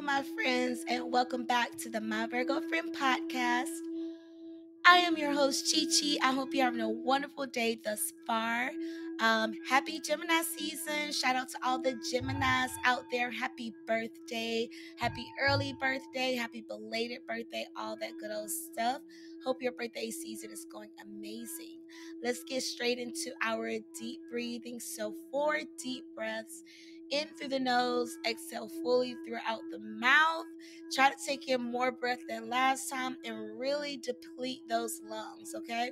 my friends, and welcome back to the My Virgo Friend podcast. I am your host, CheChe. I hope you're having a wonderful day thus far. Happy Gemini season. Shout out to all the Geminis out there. Happy birthday. Happy early birthday. Happy belated birthday. All that good old stuff. Hope your birthday season is going amazing. Let's get straight into our deep breathing. So, 4 deep breaths in through the nose, exhale fully throughout the mouth. Try to take in more breath than last time and really deplete those lungs, okay?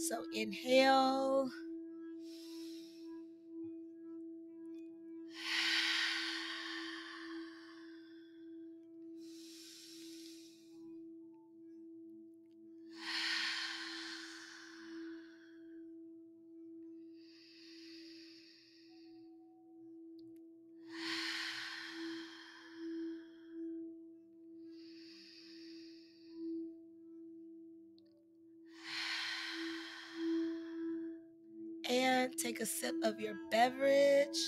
So inhale. And take a sip of your beverage.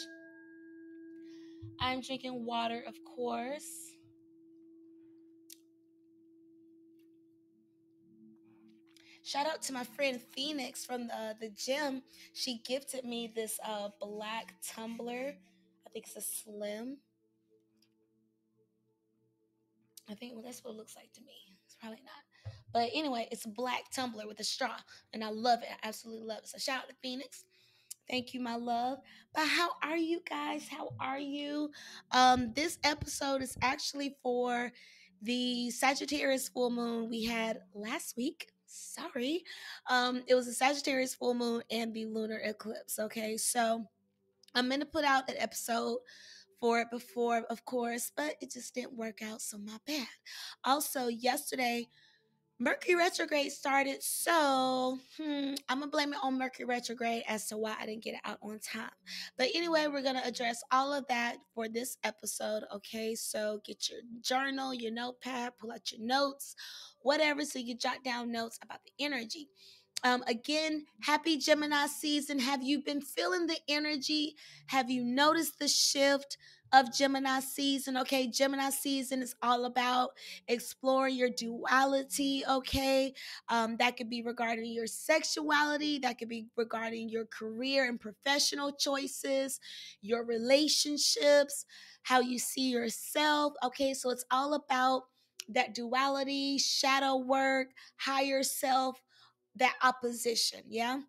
I'm drinking water, of course. Shout out to my friend Phoenix from the gym. She gifted me this black tumbler. I think it's a slim. I think, well, that's what it looks like to me. It's probably not. But anyway, it's a black tumbler with a straw, and I love it. I absolutely love it. So shout out to Phoenix. Thank you, my love. But how are you guys? How are you? This episode is actually for the Sagittarius full moon we had last week. Sorry. It was a Sagittarius full moon and the lunar eclipse. Okay, so I'm gonna put out an episode for it before, of course, but it just didn't work out, so my bad. Also, yesterday Mercury retrograde started, so I'm gonna blame it on Mercury retrograde as to why I didn't get it out on time. But anyway, we're gonna address all of that for this episode. Okay, so get your journal, your notepad, pull out your notes, whatever, so you jot down notes about the energy. Again, happy Gemini season. Have you been feeling the energy? Have you noticed the shift of Gemini season? Okay, Gemini season is all about exploring your duality. Okay, that could be regarding your sexuality, that could be regarding your career and professional choices, your relationships, how you see yourself. Okay, so it's all about that duality, shadow work, higher self, that opposition. Yeah,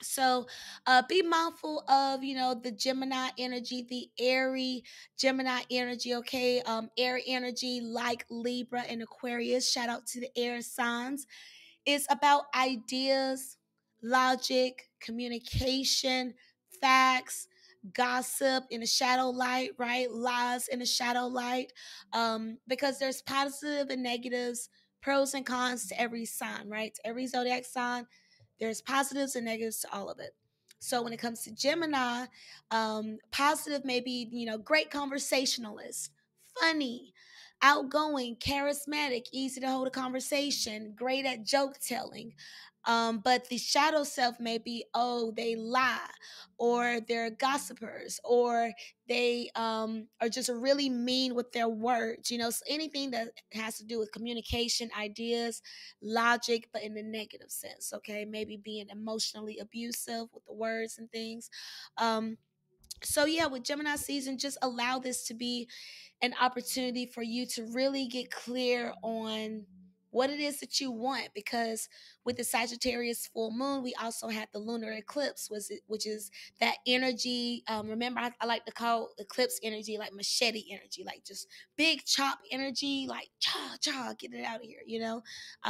so be mindful of the Gemini energy, the airy Gemini energy. Okay, air energy like Libra and Aquarius. Shout out to the air signs. It's about ideas, logic, communication, facts, gossip in the shadow light, right? Lies in the shadow light. Because there's positive and negatives, pros and cons to every sign, right? To every zodiac sign, there's positives and negatives to all of it. So when it comes to Gemini, positive may be, great conversationalist, funny, outgoing, charismatic, easy to hold a conversation, great at joke telling. But the shadow self may be, oh, they lie, or they're gossipers, or they are just really mean with their words. So anything that has to do with communication, ideas, logic, but in the negative sense. Okay, maybe being emotionally abusive with the words and things. So yeah, with Gemini season, just allow this to be an opportunity for you to really get clear on what it is that you want, because with the Sagittarius full moon we also had the lunar eclipse, which is that energy. Remember, I like to call eclipse energy like machete energy, like just big chop energy, like cha cha, get it out of here.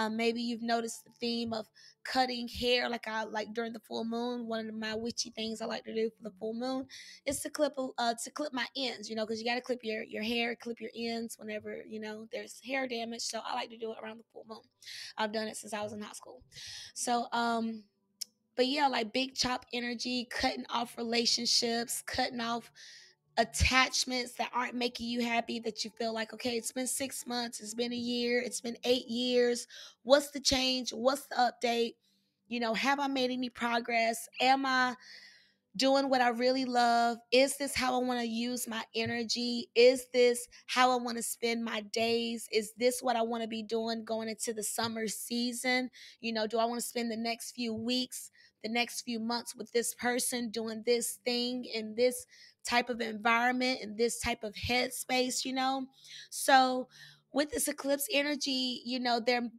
Maybe you've noticed the theme of cutting hair, like I like during the full moon. One of my witchy things I like to do for the full moon is to clip my ends, because you got to clip your hair, clip your ends whenever there's hair damage. So I like to do it around the full moon. I've done it since I was in high school. So but yeah, like big chop energy, cutting off relationships, cutting off attachments that aren't making you happy, that you feel like, okay, it's been 6 months, it's been a year, it's been 8 years. What's the change? What's the update? Have I made any progress? Am I doing what I really love? Is this how I want to use my energy? Is this how I want to spend my days? Is this what I want to be doing going into the summer season? Do I want to spend the next few weeks, the next few months with this person doing this thing in this type of environment, in this type of headspace? So with this eclipse energy,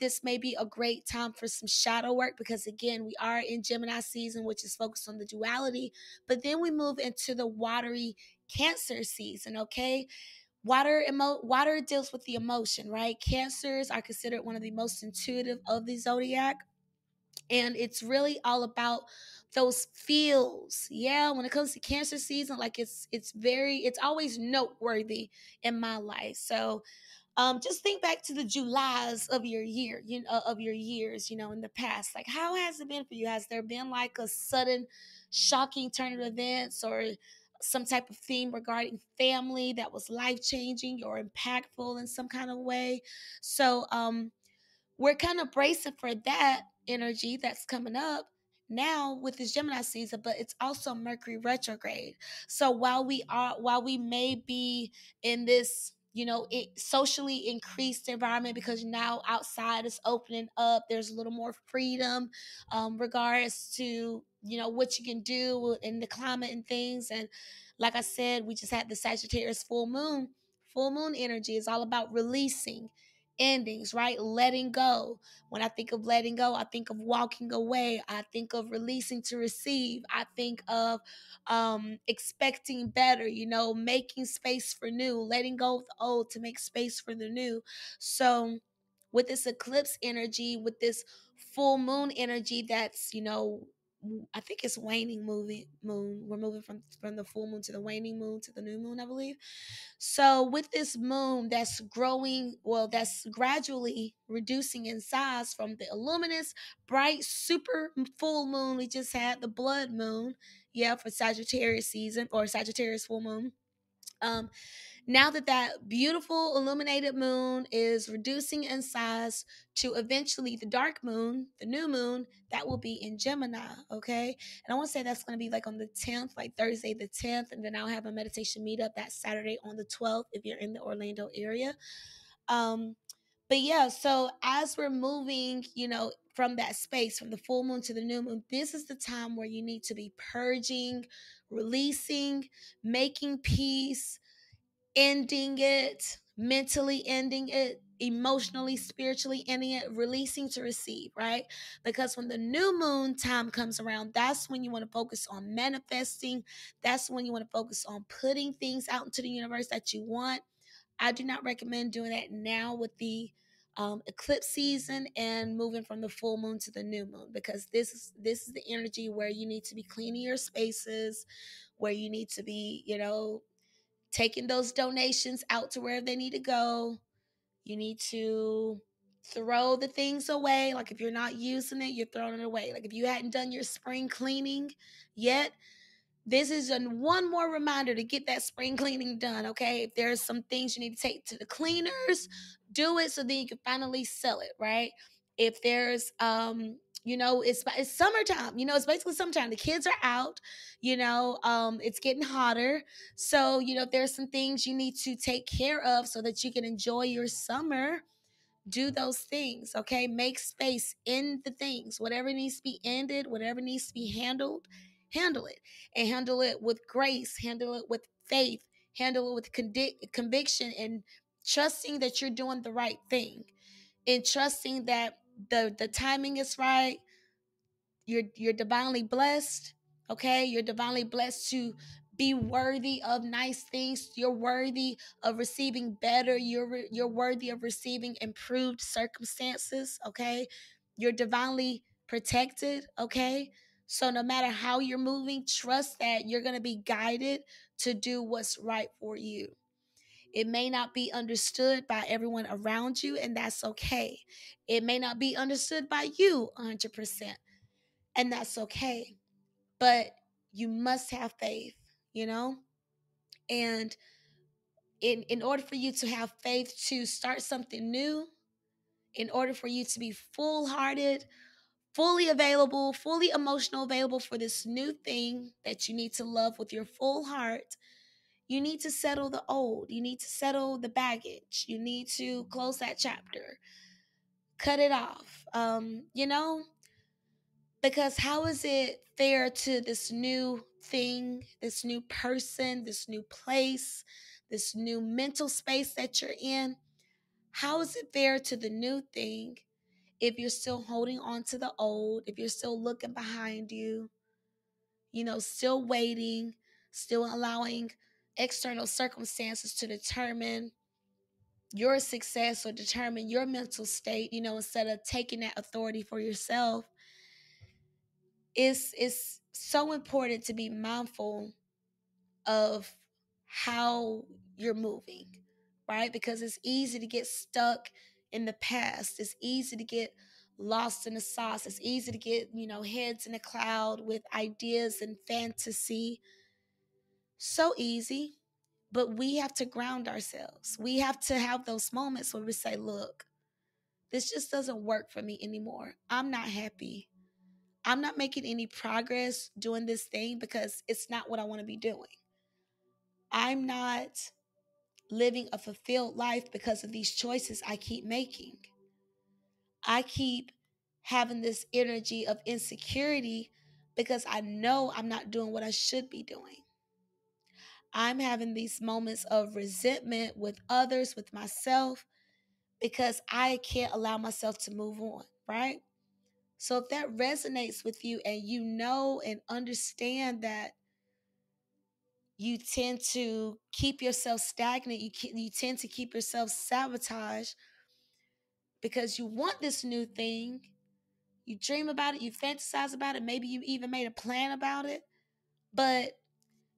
this may be a great time for some shadow work, because again, we are in Gemini season, which is focused on the duality. But then we move into the watery Cancer season, okay? Water deals with the emotion, right? Cancers are considered one of the most intuitive of the zodiac, and it's really all about those feels. Yeah, when it comes to Cancer season, like it's always noteworthy in my life. So just think back to the Julys of your year, of your years, in the past. Like, how has it been for you? Has there been like a sudden, shocking turn of events, or some type of theme regarding family that was life changing or impactful in some kind of way? So, we're kind of bracing for that energy that's coming up now with this Gemini season, but it's also Mercury retrograde. So while we may be in this, socially increased environment, because now outside is opening up, there's a little more freedom, regards to what you can do in the climate and things. And like I said, we just had the Sagittarius full moon energy is all about releasing endings, right? Letting go. When I think of letting go, I think of walking away. I think of releasing to receive. I think of expecting better, making space for new, letting go of the old to make space for the new. So with this eclipse energy, with this full moon energy, that's I think it's waning moon. We're moving from the full moon to the waning moon to the new moon, I believe. So with this moon that's growing, well, that's gradually reducing in size from the luminous, bright, super full moon we just had, the blood moon, yeah, for Sagittarius season or Sagittarius full moon. Um, Now that beautiful illuminated moon is reducing in size to eventually the dark moon, the new moon, that will be in Gemini, okay? And I want to say that's going to be like on the 10th, like Thursday the 10th, and then I'll have a meditation meetup that Saturday on the 12th if you're in the Orlando area. Um, but yeah, so as we're moving, from that space, from the full moon to the new moon, this is the time where you need to be purging, releasing, making peace, ending it, mentally ending it, emotionally, spiritually ending it, releasing to receive, right? Because when the new moon time comes around, that's when you want to focus on manifesting. That's when you want to focus on putting things out into the universe that you want. I do not recommend doing that now with the eclipse season and moving from the full moon to the new moon, because this is the energy where you need to be cleaning your spaces, where you need to be, taking those donations out to where they need to go. You need to throw the things away. Like if you're not using it, you're throwing it away. Like if you hadn't done your spring cleaning yet, this is one more reminder to get that spring cleaning done, okay? If there's some things you need to take to the cleaners, do it so then you can finally sell it, right? If there's it's summertime, it's basically summertime. The kids are out, it's getting hotter. So, if there's some things you need to take care of so that you can enjoy your summer, do those things, okay? Make space in the things. Whatever needs to be ended, whatever needs to be handled, handle it. And handle it with grace, handle it with faith, handle it with conviction, and trusting that you're doing the right thing, and trusting that the timing is right. You're divinely blessed, okay? You're divinely blessed to be worthy of nice things. You're worthy of receiving better. You're worthy of receiving improved circumstances, okay? You're divinely protected, okay? So no matter how you're moving, trust that you're going to be guided to do what's right for you. It may not be understood by everyone around you, and that's okay. It may not be understood by you 100%, and that's okay. But you must have faith, you know? And in order for you to have faith to start something new, in order for you to be full-hearted, fully available, fully emotional available for this new thing that you need to love with your full heart, you need to settle the old. You need to settle the baggage. You need to close that chapter, cut it off. Because how is it fair to this new thing, this new person, this new place, this new mental space that you're in? How is it fair to the new thing if you're still holding on to the old, if you're still looking behind you, still waiting, still allowing external circumstances to determine your success or determine your mental state, instead of taking that authority for yourself? It's so important to be mindful of how you're moving, right? Because it's easy to get stuck in the past. It's easy to get lost in the sauce. It's easy to get, heads in the cloud with ideas and fantasy. So easy. But we have to ground ourselves. We have to have those moments where we say, look, this just doesn't work for me anymore. I'm not happy. I'm not making any progress doing this thing because it's not what I want to be doing. I'm not living a fulfilled life because of these choices I keep making. I keep having this energy of insecurity because I know I'm not doing what I should be doing. I'm having these moments of resentment with others, with myself, because I can't allow myself to move on, right? So if that resonates with you and you know and understand that you tend to keep yourself stagnant, you tend to keep yourself sabotaged because you want this new thing, you dream about it, you fantasize about it, maybe you even made a plan about it, but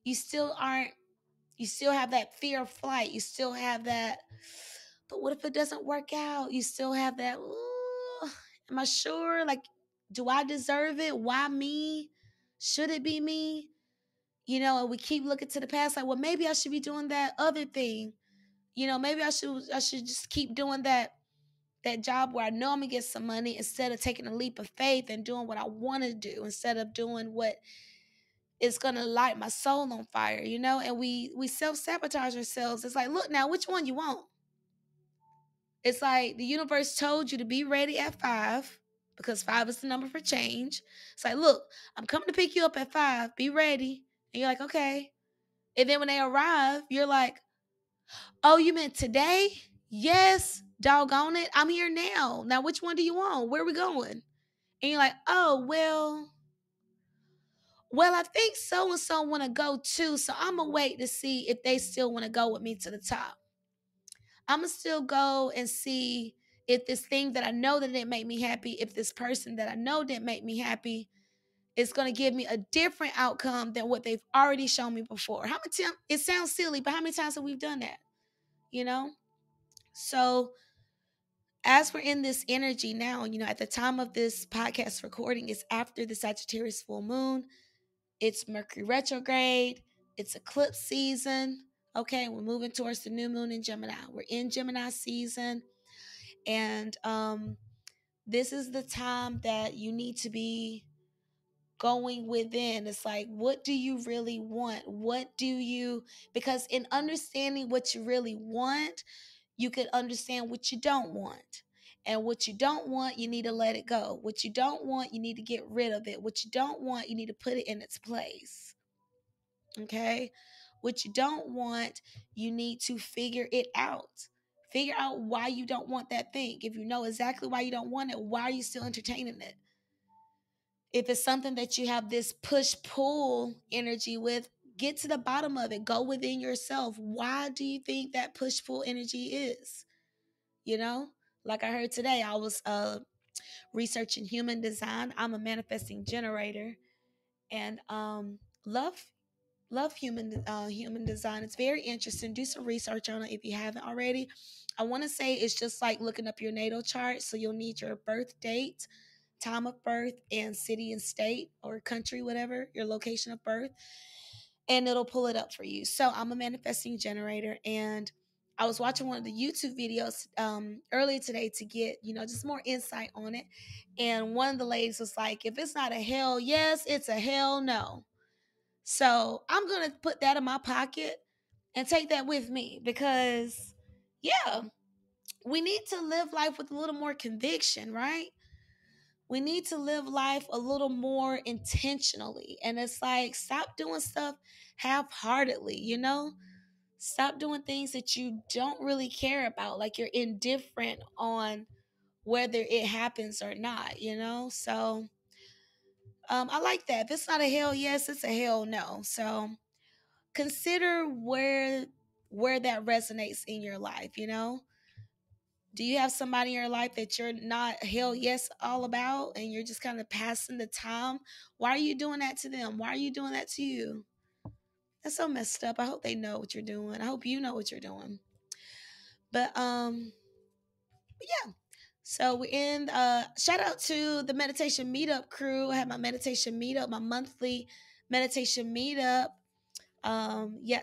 you still have that fear of flight, you still have that, but what if it doesn't work out? You still have that, ooh, am I sure? Like, do I deserve it? Why me? Should it be me? And we keep looking to the past like, well, maybe I should be doing that other thing. Maybe I should just keep doing that job where I know I'm gonna get some money instead of taking a leap of faith and doing what I want to do instead of doing what is gonna light my soul on fire, and we self-sabotage ourselves. It's like, look now, which one you want? It's like the universe told you to be ready at 5 because 5 is the number for change. It's like, look, I'm coming to pick you up at 5. Be ready. And you're like, okay. And then when they arrive, you're like, oh, you meant today? Yes, doggone it. I'm here now. Now, which one do you want? Where are we going? And you're like, oh, well, I think so and so want to go too. So I'm going to wait to see if they still want to go with me to the top. I'm going to still go and see if this thing that I know that didn't make me happy, if this person that I know didn't make me happy, is going to give me a different outcome than what they've already shown me before. How many times? It sounds silly, but how many times have we done that? So as we're in this energy now, at the time of this podcast recording, it's after the Sagittarius full moon. It's Mercury retrograde. It's eclipse season. Okay, we're moving towards the new moon in Gemini. We're in Gemini season. And this is the time that you need to be going within. It's like, what do you really want? Because in understanding what you really want, you can understand what you don't want. And what you don't want, you need to let it go. What you don't want, you need to get rid of it. What you don't want, you need to put it in its place. Okay? What you don't want, you need to figure it out. Figure out why you don't want that thing. If you know exactly why you don't want it, why are you still entertaining it? If it's something that you have this push-pull energy with, get to the bottom of it. Go within yourself. Why do you think that push-pull energy is? Like I heard today, I was researching human design. I'm a manifesting generator, and love human design. It's very interesting. Do some research on it if you haven't already. I want to say it's just like looking up your natal chart. So you'll need your birth date, time of birth, and city and state or country, whatever your location of birth, and it'll pull it up for you. So I'm a manifesting generator, and I was watching one of the YouTube videos earlier today to get, just more insight on it. And one of the ladies was like, if it's not a hell yes, it's a hell no. So I'm going to put that in my pocket and take that with me because, yeah, we need to live life with a little more conviction, right? We need to live life a little more intentionally. And it's like, stop doing stuff half heartedly, Stop doing things that you don't really care about. Like you're indifferent on whether it happens or not. So I like that. If it's not a hell yes, it's a hell no. So consider where that resonates in your life. Do you have somebody in your life that you're not hell yes all about and you're just kind of passing the time? Why are you doing that to them? Why are you doing that to you? That's so messed up. I hope they know what you're doing. I hope you know what you're doing. But yeah. So we end shout out to the meditation meetup crew. I had my meditation meetup, my monthly meditation meetup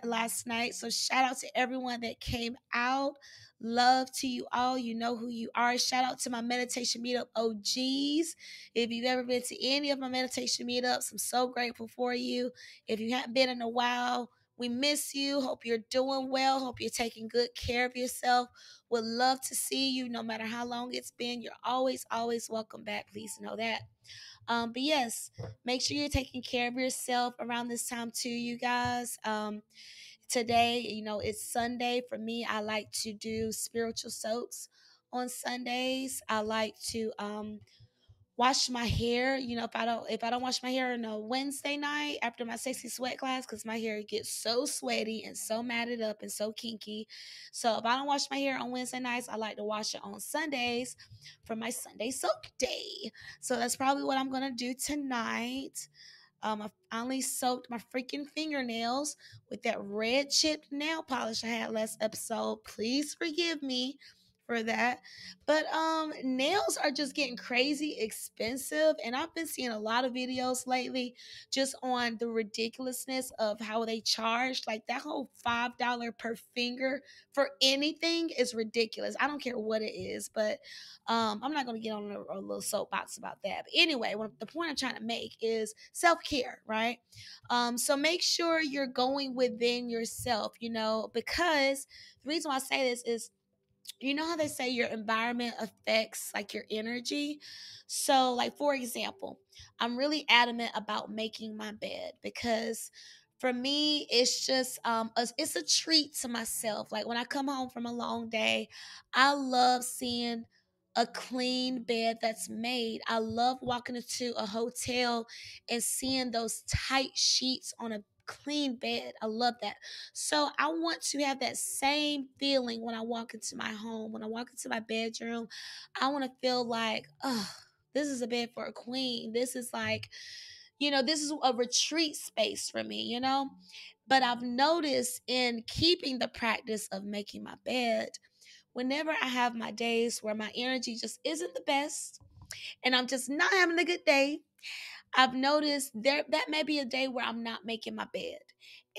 last night. So shout out to everyone that came out. Love to you all. You know who you are. Shout out to my meditation meetup OGs. If you've ever been to any of my meditation meetups, I'm so grateful for you. If you haven't been in a while, we miss you. Hope you're doing well. Hope you're taking good care of yourself. Would love to see you no matter how long it's been. You're always, always welcome back. Please know that. But yes, make sure you're taking care of yourself around this time too, you guys. Today, it's Sunday. For me, I like to do spiritual soaps on Sundays. I like to wash my hair. If I don't wash my hair on a Wednesday night after my sexy sweat class, because my hair gets so sweaty and so matted up and so kinky. So if I don't wash my hair on Wednesday nights, I like to wash it on Sundays for my Sunday soak day. So that's probably what I'm gonna do tonight. I finally soaked my freaking fingernails with that red chipped nail polish I had last episode. Please forgive me for that. But nails are just getting crazy expensive, and I've been seeing a lot of videos lately just on the ridiculousness of how they charge. Like that whole $5 per finger for anything is ridiculous. I don't care what it is, but I'm not going to get on a little soapbox about that. But anyway, the point I'm trying to make is self-care, right? So make sure you're going within yourself, because the reason why I say this is, you know how they say your environment affects like your energy. So like, for example, I'm really adamant about making my bed because for me it's just it's a treat to myself. Like when I come home from a long day, I love seeing a clean bed that's made. I love walking into a hotel and seeing those tight sheets on a clean bed. I love that. So I want to have that same feeling when I walk into my home, when I walk into my bedroom. I want to feel like, oh, this is a bed for a queen. This is like, this is a retreat space for me. But I've noticed in keeping the practice of making my bed, whenever I have my days where my energy just isn't the best and I'm just not having a good day, I've noticed that may be a day where I'm not making my bed.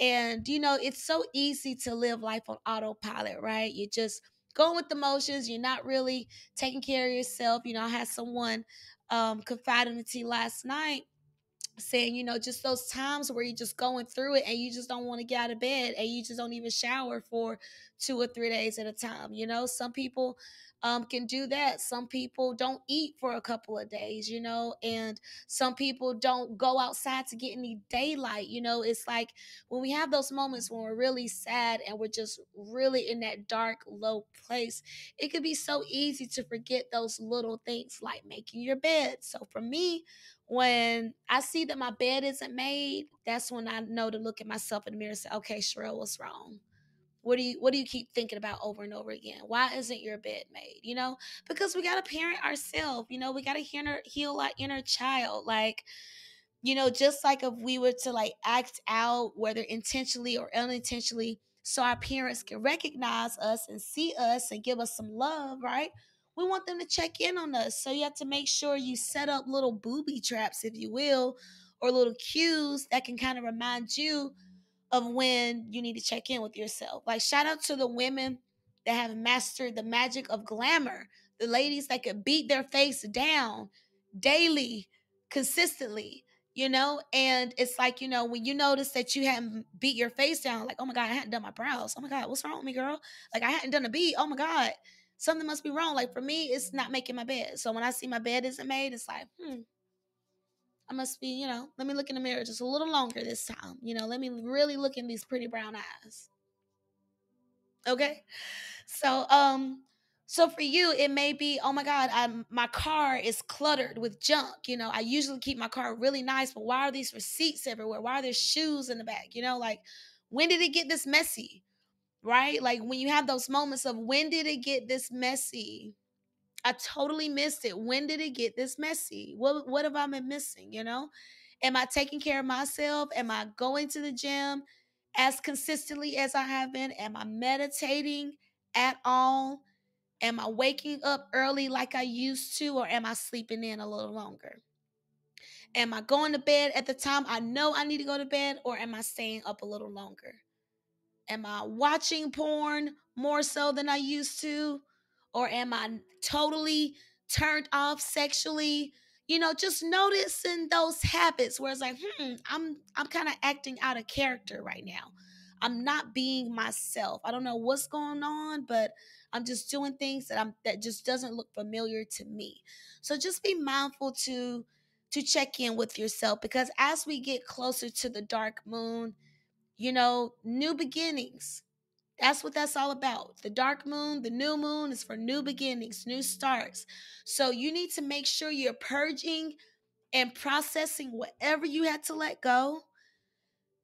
And it's so easy to live life on autopilot, right? You just going with the motions, you're not really taking care of yourself. I had someone confide in me last night saying, just those times where you're just going through it and you just don't want to get out of bed and you just don't even shower for 2 or 3 days at a time. Some people can do that. Some people don't eat for a couple of days, and some people don't go outside to get any daylight. It's like when we have those moments when we're really sad and we're just really in that dark, low place, it could be so easy to forget those little things like making your bed. So for me, when I see that my bed isn't made, that's when I know to look at myself in the mirror and say, okay, Sherelle, what's wrong? What do you keep thinking about over and over again? Why isn't your bed made? Because we gotta parent ourselves, we gotta heal our inner child. Like, just like if we were to like act out, whether intentionally or unintentionally, so our parents can recognize us and see us and give us some love, right? We want them to check in on us. So you have to make sure you set up little booby traps, if you will, or little cues that can kind of remind you of when you need to check in with yourself. Like, shout out to the women that have mastered the magic of glamour, the ladies that could beat their face down daily, consistently, and it's like, when you notice that you haven't beat your face down, like, oh my God, I hadn't done my brows. Oh my God, what's wrong with me, girl? Like, I hadn't done a beat. Oh my God, something must be wrong. Like, for me, it's not making my bed. So when I see my bed isn't made, it's like, I must be, let me look in the mirror just a little longer this time. Let me really look in these pretty brown eyes. Okay. So for you, it may be, oh my God, my car is cluttered with junk. I usually keep my car really nice, but why are these receipts everywhere? Why are there shoes in the back? Like, when did it get this messy? Right? Like, when you have those moments of, when did it get this messy? I totally missed it. When did it get this messy? What have I been missing? Am I taking care of myself? Am I going to the gym as consistently as I have been? Am I meditating at all? Am I waking up early like I used to, or am I sleeping in a little longer? Am I going to bed at the time I know I need to go to bed, or am I staying up a little longer? Am I watching porn more so than I used to? Or am I totally turned off sexually? Just noticing those habits where it's like, I'm kind of acting out of character right now. I'm not being myself. I don't know what's going on, but I'm just doing things that just doesn't look familiar to me. So just be mindful to check in with yourself, because as we get closer to the dark moon, new beginnings. That's what that's all about. The dark moon, the new moon is for new beginnings, new starts. So you need to make sure you're purging and processing whatever you had to let go,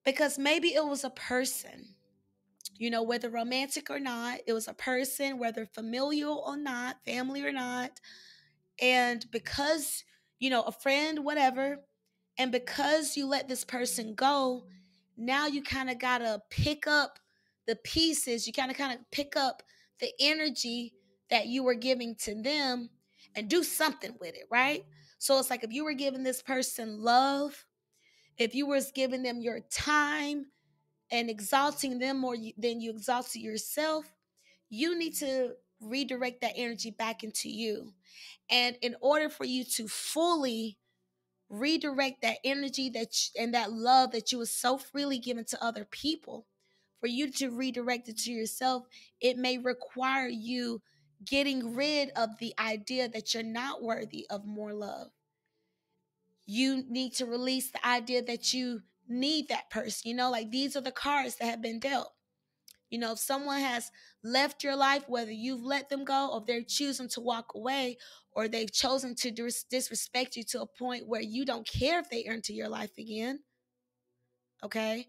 because maybe it was a person, whether romantic or not, it was a person, whether familial or not, family or not. And because, a friend, whatever, and because you let this person go, now you kind of got to pick up the pieces. You kind of pick up the energy that you were giving to them and do something with it, right? So it's like, if you were giving this person love, if you was giving them your time and exalting them more than you exalted yourself, you need to redirect that energy back into you. And in order for you to fully redirect that energy and that love that you was so freely given to other people, for you to redirect it to yourself, it may require you getting rid of the idea that you're not worthy of more love. You need to release the idea that you need that person. Like, these are the cards that have been dealt. If someone has left your life, whether you've let them go, or they're choosing to walk away, or they've chosen to disrespect you to a point where you don't care if they enter your life again, okay?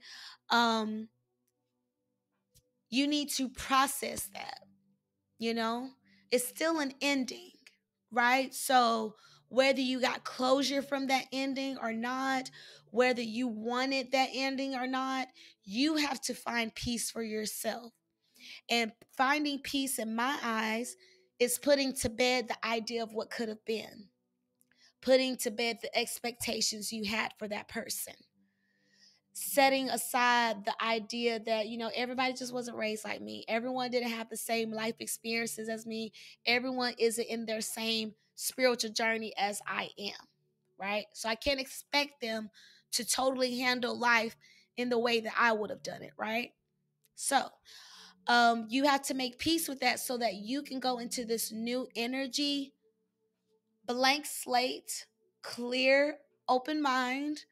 You need to process that, It's still an ending, right? So whether you got closure from that ending or not, whether you wanted that ending or not, you have to find peace for yourself. And finding peace, in my eyes, is putting to bed the idea of what could have been, putting to bed the expectations you had for that person, setting aside the idea that, everybody just wasn't raised like me. Everyone didn't have the same life experiences as me. Everyone isn't in their same spiritual journey as I am, right? So I can't expect them to totally handle life in the way that I would have done it, right? So you have to make peace with that so that you can go into this new energy, blank slate, clear, open mind,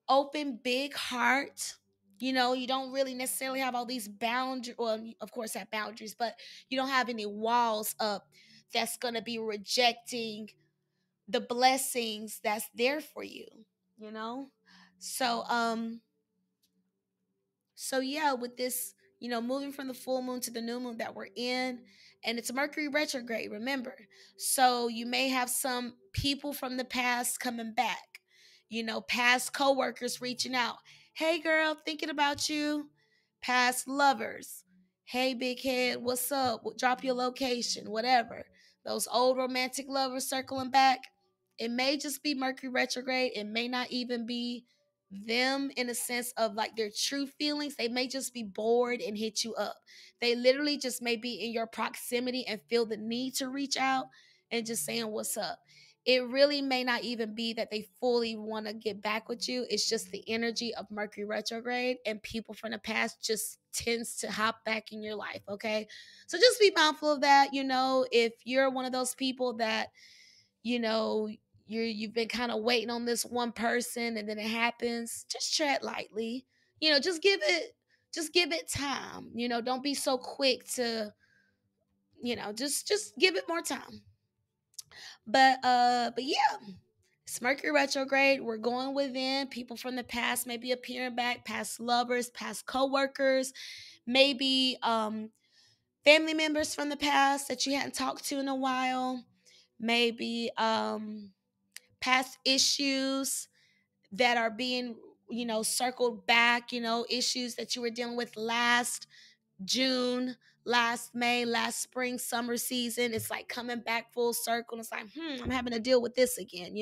open, big heart. You don't really necessarily have all these boundaries. Well, of course, have boundaries, but you don't have any walls up that's going to be rejecting the blessings that's there for you, you know? So, So yeah, with this, moving from the full moon to the new moon that we're in, and it's Mercury retrograde, remember. So you may have some people from the past coming back, past coworkers reaching out. Hey girl, thinking about you. Past lovers. Hey big head, what's up? Drop your location, whatever. Those old romantic lovers circling back. It may just be Mercury retrograde. It may not even be them in a sense of like their true feelings. They may just be bored and hit you up. They literally just may be in your proximity and feel the need to reach out and just saying what's up. It really may not even be that they fully want to get back with you. It's just the energy of Mercury retrograde, and people from the past just tends to hop back in your life. Okay. So just be mindful of that. If you're one of those people that, you know, you've been kind of waiting on this one person and then it happens, just tread lightly. Just give it time. Don't be so quick to, just give it more time. But yeah, it's Mercury retrograde. We're going within. People from the past may be appearing back, past lovers, past co-workers, maybe family members from the past that you hadn't talked to in a while, maybe past issues that are being, circled back, issues that you were dealing with last June, last May, last spring, summer season. It's like coming back full circle. It's like, I'm having to deal with this again.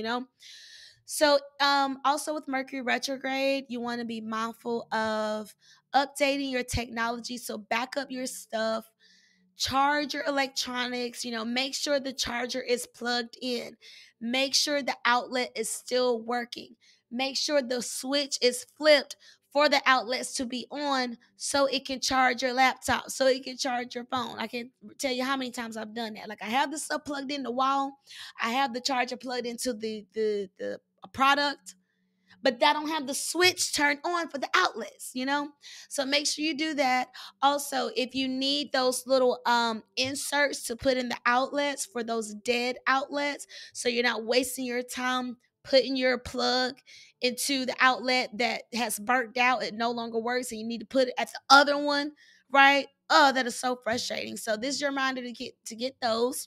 So, also with Mercury retrograde, you want to be mindful of updating your technology. So, back up your stuff, charge your electronics, make sure the charger is plugged in, make sure the outlet is still working, make sure the switch is flipped for the outlets to be on so it can charge your laptop, so it can charge your phone. I can tell you how many times I've done that. Like, I have the stuff plugged in the wall, I have the charger plugged into the product, but I don't have the switch turned on for the outlets. So make sure you do that. Also, if you need those little inserts to put in the outlets for those dead outlets, so you're not wasting your time putting your plug into the outlet that has burnt out, it no longer works, and you need to put it at the other one, right? Oh, that is so frustrating. So this is your reminder to get those.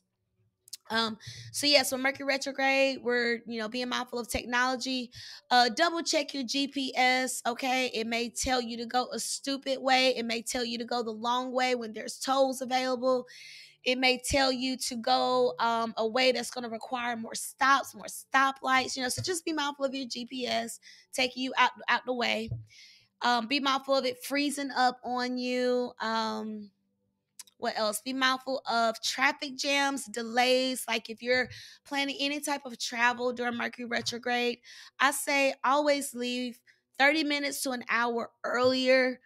So yeah, so Mercury retrograde, we're being mindful of technology. Double check your GPS. Okay, it may tell you to go a stupid way, it may tell you to go the long way when there's tolls available, it may tell you to go a way that's going to require more stops, more stoplights. So just be mindful of your GPS taking you out the way. Be mindful of it freezing up on you. What else? Be mindful of traffic jams, delays. Like, if you're planning any type of travel during Mercury retrograde, I say always leave 30 minutes to an hour earlier.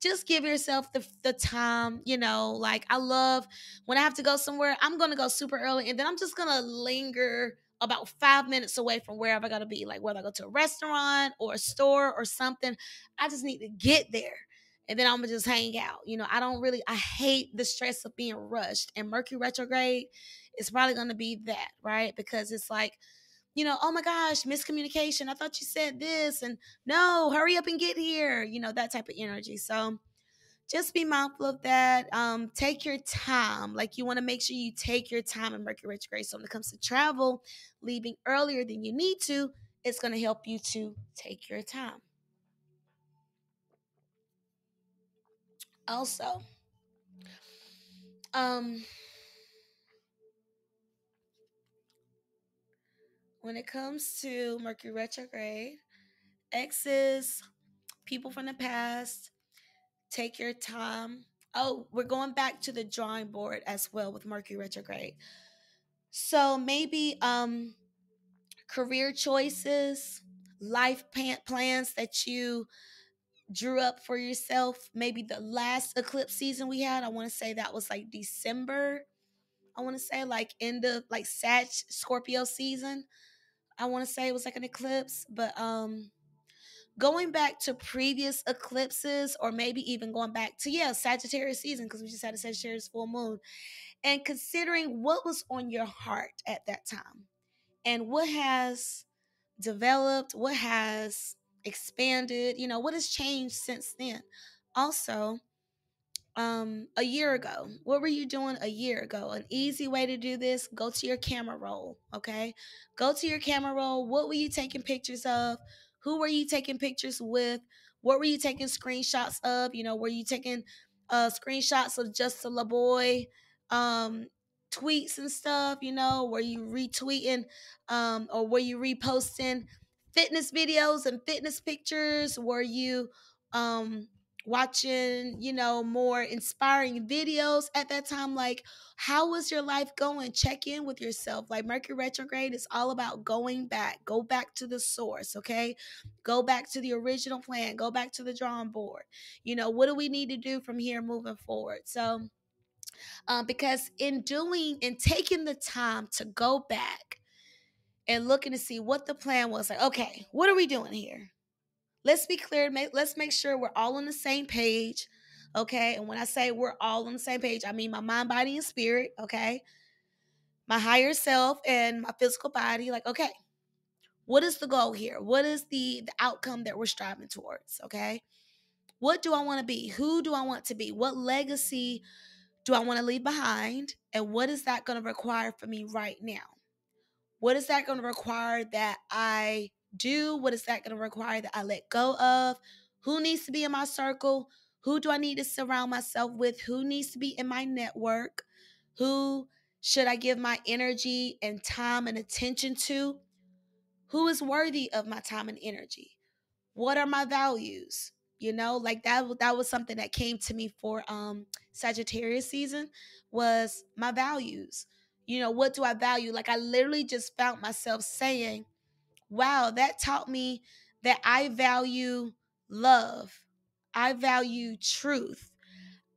Just give yourself the time. Like, I love when I have to go somewhere, I'm going to go super early, and then I'm just going to linger about 5 minutes away from wherever I got to be. Like, whether I go to a restaurant or a store or something, I just need to get there, and then I'm gonna just hang out. I hate the stress of being rushed. And Mercury retrograde is probably gonna be that, right? Because it's like, oh my gosh, miscommunication. I thought you said this, and no, hurry up and get here. That type of energy. So just be mindful of that. Take your time. Like, you want to make sure you take your time in Mercury retrograde. So when it comes to travel, leaving earlier than you need to, it's gonna help you to take your time. Also, um, when it comes to Mercury retrograde, exes, people from the past, take your time. Oh, we're going back to the drawing board as well with Mercury retrograde. So maybe career choices, life plans that you drew up for yourself. Maybe the last eclipse season we had, I want to say that was like December. I want to say like end of like Scorpio season. I want to say it was like an eclipse, but going back to previous eclipses, or maybe even going back to Sagittarius season, because we just had a Sagittarius full moon, and considering what was on your heart at that time and what has developed, what has expanded, what has changed since then. Also, a year ago, what were you doing a year ago? An easy way to do this: go to your camera roll. Okay, go to your camera roll. What were you taking pictures of? Who were you taking pictures with? What were you taking screenshots of? Were you taking screenshots of just a la boy tweets and stuff? Were you retweeting or were you reposting fitness videos and fitness pictures? Were you watching, more inspiring videos at that time? Like, how was your life going? Check in with yourself. Like, Mercury retrograde is all about going back. Go back to the source, okay? Go back to the original plan. Go back to the drawing board. What do we need to do from here moving forward? So, because in taking the time to go back and looking to see what the plan was, like, okay, what are we doing here? Let's be clear. Let's make sure we're all on the same page. Okay. And when I say we're all on the same page, I mean my mind, body, and spirit. Okay. My higher self and my physical body. Like, okay, what is the goal here? What is the outcome that we're striving towards? Okay. What do I want to be? Who do I want to be? What legacy do I want to leave behind? And what is that going to require for me right now? What is that going to require that I do? What is that going to require that I let go of? Who needs to be in my circle? Who do I need to surround myself with? Who needs to be in my network? Who should I give my energy and time and attention to? Who is worthy of my time and energy? What are my values? Like that was something that came to me for Sagittarius season, was my values. What do I value? Like, I literally just found myself saying, wow, that taught me that I value love. I value truth.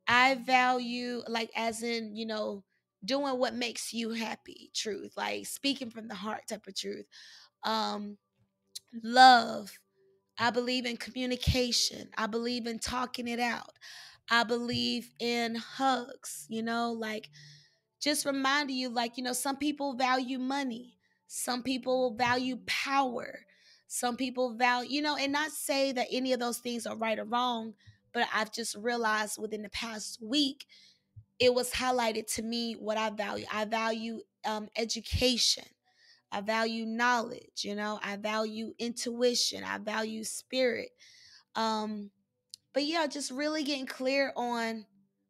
I value, like, as in, doing what makes you happy, truth, like speaking from the heart type of truth. Love. I believe in communication. I believe in talking it out. I believe in hugs, like, just reminding you, like, some people value money. Some people value power. Some people value, and not say that any of those things are right or wrong, but I've just realized within the past week, it was highlighted to me what I value. I value education. I value knowledge, I value intuition, I value spirit. But yeah, just really getting clear on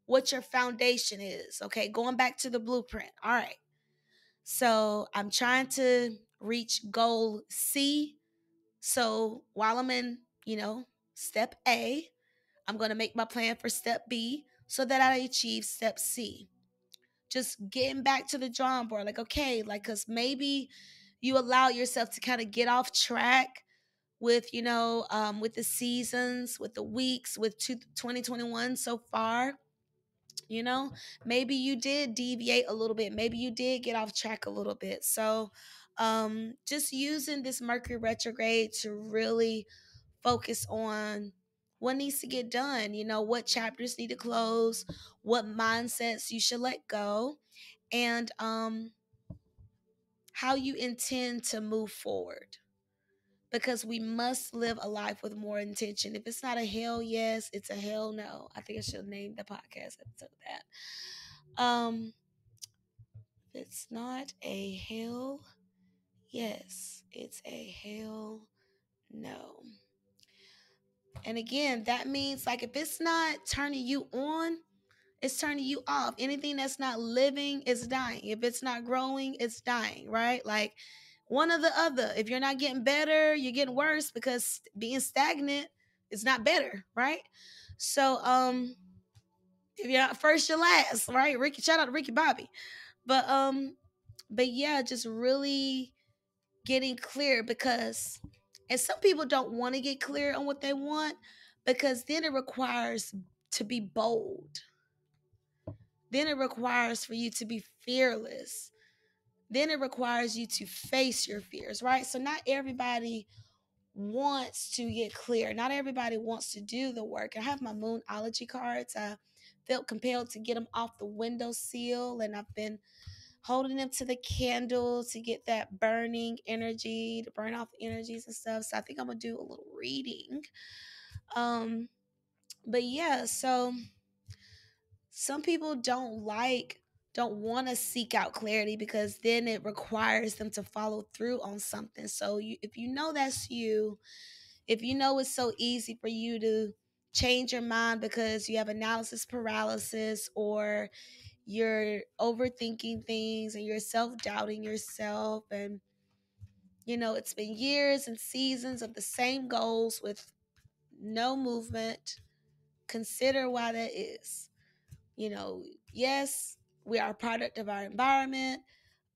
what your foundation is. Okay, going back to the blueprint. All right. So I'm trying to reach goal C. So while I'm in, step A, I'm going to make my plan for step B so that I achieve step C. Just getting back to the drawing board. Like, okay, like, because maybe you allow yourself to kind of get off track with, with the seasons, with the weeks, with 2021 so far. Maybe you did deviate a little bit. Maybe you did get off track a little bit. So just using this Mercury retrograde to really focus on what needs to get done, what chapters need to close, what mindsets you should let go, and how you intend to move forward. Because we must live a life with more intention. If it's not a hell yes, it's a hell no. I think I should name the podcast episode that. If it's not a hell yes, it's a hell no. And again, that means, like, if it's not turning you on, it's turning you off. Anything that's not living is dying. If it's not growing, it's dying, right? Like, one or the other. If you're not getting better, you're getting worse, because being stagnant is not better, right? So if you're not first, you're last, right? Shout out to Ricky Bobby. But yeah, just really getting clear, because, and some people don't want to get clear on what they want, because then it requires to be bold. Then it requires for you to be fearless. Then it requires you to face your fears, right? So not everybody wants to get clear. Not everybody wants to do the work. I have my Moonology cards. I felt compelled to get them off the windowsill, and I've been holding them to the candle to get that burning energy, to burn off energies and stuff. So I think I'm gonna do a little reading. But yeah, so some people don't want to seek out clarity, because then it requires them to follow through on something. So if you know that's you, if you know it's so easy for you to change your mind because you have analysis paralysis, or you're overthinking things and you're self-doubting yourself, and It's been years and seasons of the same goals with no movement. Consider why that is. Yes, we are a product of our environment,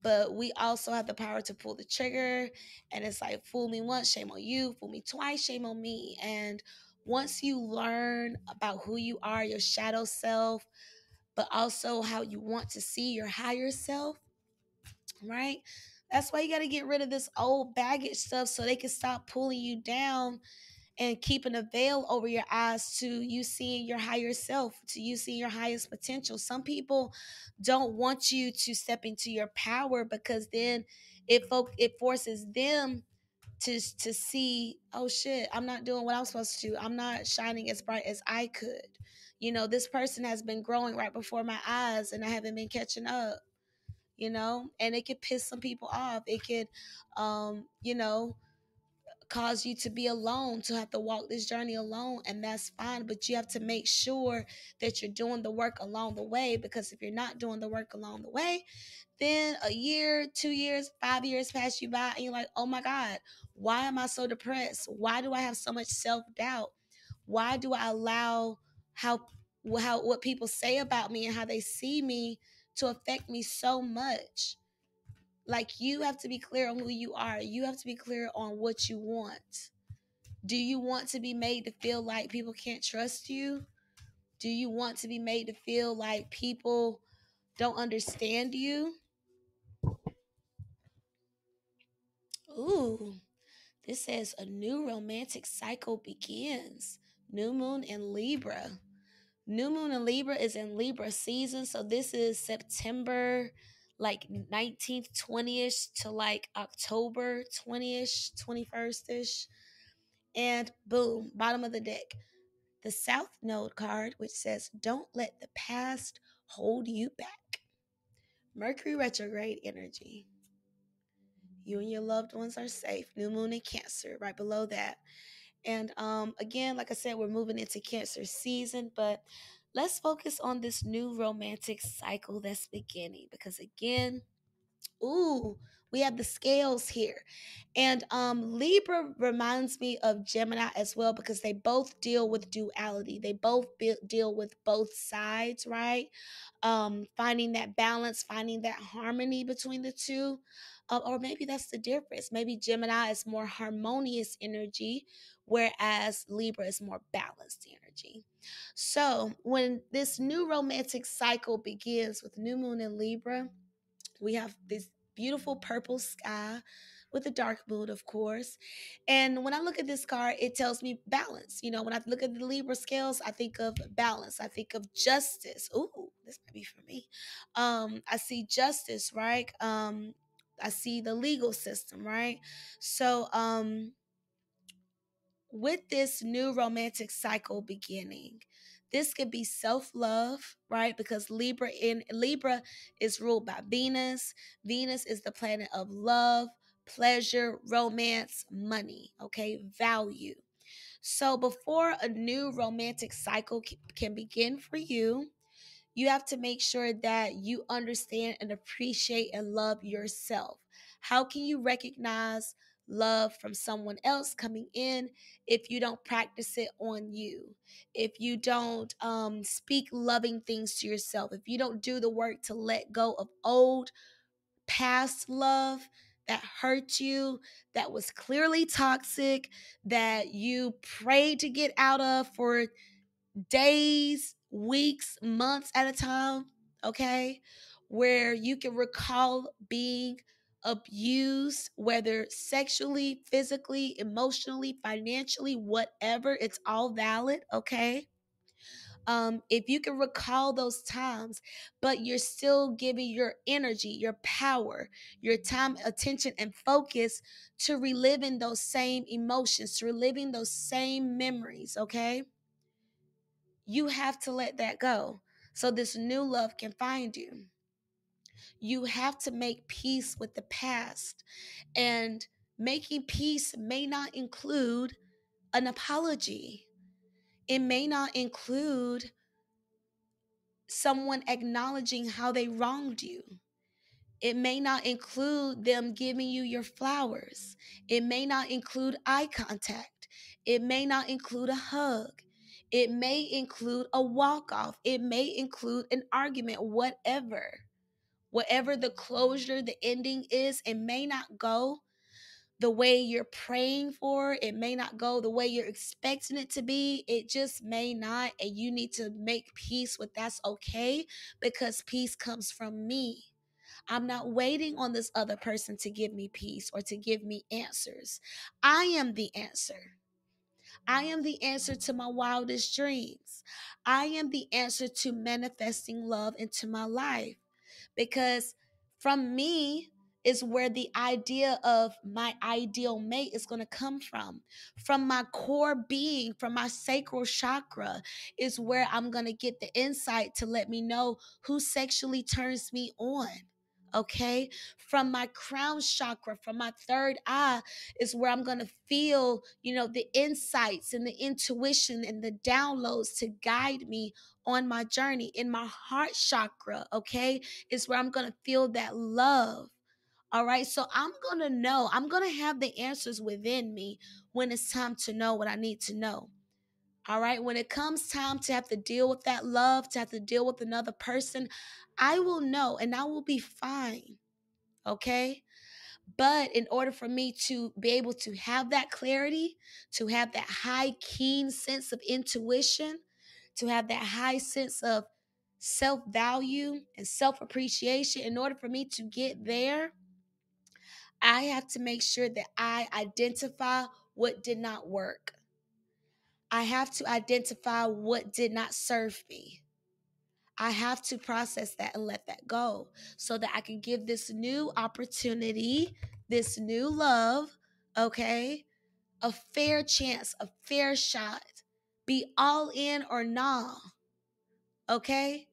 but we also have the power to pull the trigger. And it's like, fool me once, shame on you. Fool me twice, shame on me. And once you learn about who you are, your shadow self, but also how you want to see your higher self, right? That's why you got to get rid of this old baggage stuff so they can stop pulling you down and keeping a veil over your eyes to you seeing your higher self, to you seeing your highest potential. Some people don't want you to step into your power because then it forces them to see, oh shit, I'm not doing what I'm supposed to. I'm not shining as bright as I could. This person has been growing right before my eyes and I haven't been catching up. And it could piss some people off. It could cause you to be alone, to have to walk this journey alone, and that's fine. But you have to make sure that you're doing the work along the way, because if you're not doing the work along the way, then a year, 2 years, 5 years pass you by and you're like, oh my God, why am I so depressed? Why do I have so much self-doubt? Why do I allow how what people say about me and how they see me to affect me so much? Like, you have to be clear on who you are. You have to be clear on what you want. Do you want to be made to feel like people can't trust you? Do you want to be made to feel like people don't understand you? Ooh, this says a new romantic cycle begins. New moon in Libra. New moon in Libra is in Libra season. So this is September like 19th, 20ish to like October 20ish, 21st-ish. And boom, bottom of the deck. The South Node card, which says, don't let the past hold you back. Mercury retrograde energy. You and your loved ones are safe. New moon in Cancer, right below that. And again, like I said, we're moving into Cancer season, but let's focus on this new romantic cycle that's beginning, because again, ooh, we have the scales here. And Libra reminds me of Gemini as well, because they both deal with duality. They both deal with both sides, right? Finding that balance, finding that harmony between the two. Or maybe that's the difference. Maybe Gemini is more harmonious energy, whereas Libra is more balanced energy. So when this new romantic cycle begins with new moon in Libra, we have this beautiful purple sky with a dark moon, of course. And when I look at this card, it tells me balance. When I look at the Libra scales, I think of balance. I think of justice. Ooh, this might be for me. I see justice, right? I see the legal system, right? So, with this new romantic cycle beginning, this could be self-love, right? Because Libra is ruled by Venus. Venus is the planet of love, pleasure, romance, money, okay? Value. So before a new romantic cycle can begin for you, you have to make sure that you understand and appreciate and love yourself. How can you recognize love from someone else coming in if you don't practice it on you? If you don't speak loving things to yourself, if you don't do the work to let go of old past love that hurt you, that was clearly toxic, that you prayed to get out of for days, weeks, months at a time, okay? Where you can recall being abused, whether sexually, physically, emotionally, financially, whatever, it's all valid, okay? If you can recall those times, but you're still giving your energy, your power, your time, attention, and focus to reliving those same emotions, to reliving those same memories, okay? You have to let that go so this new love can find you. You have to make peace with the past. And making peace may not include an apology, it may not include someone acknowledging how they wronged you. It may not include them giving you your flowers. It may not include eye contact. It may not include a hug. It may include a walk off. It may include an argument, whatever. Whatever the closure, the ending is, it may not go the way you're praying for. It may not go the way you're expecting it to be. It just may not. And you need to make peace with that's okay, because peace comes from me. I'm not waiting on this other person to give me peace or to give me answers. I am the answer. I am the answer to my wildest dreams. I am the answer to manifesting love into my life, because from me is where the idea of my ideal mate is going to come from. From my core being, from my sacral chakra, is where I'm going to get the insight to let me know who sexually turns me on. Okay, from my crown chakra, from my third eye, is where I'm going to feel, the insights and the intuition and the downloads to guide me on my journey. In my heart chakra, okay, is where I'm going to feel that love. All right. So I'm going to know, I'm going to have the answers within me when it's time to know what I need to know. All right. When it comes time to have to deal with that love, to have to deal with another person, I will know and I will be fine. Okay. But in order for me to be able to have that clarity, to have that high, keen sense of intuition, to have that high sense of self-value and self-appreciation, in order for me to get there, I have to make sure that I identify what did not work. I have to identify what did not serve me. I have to process that and let that go so that I can give this new opportunity, this new love, okay, a fair chance, a fair shot. Be all in or nah, okay?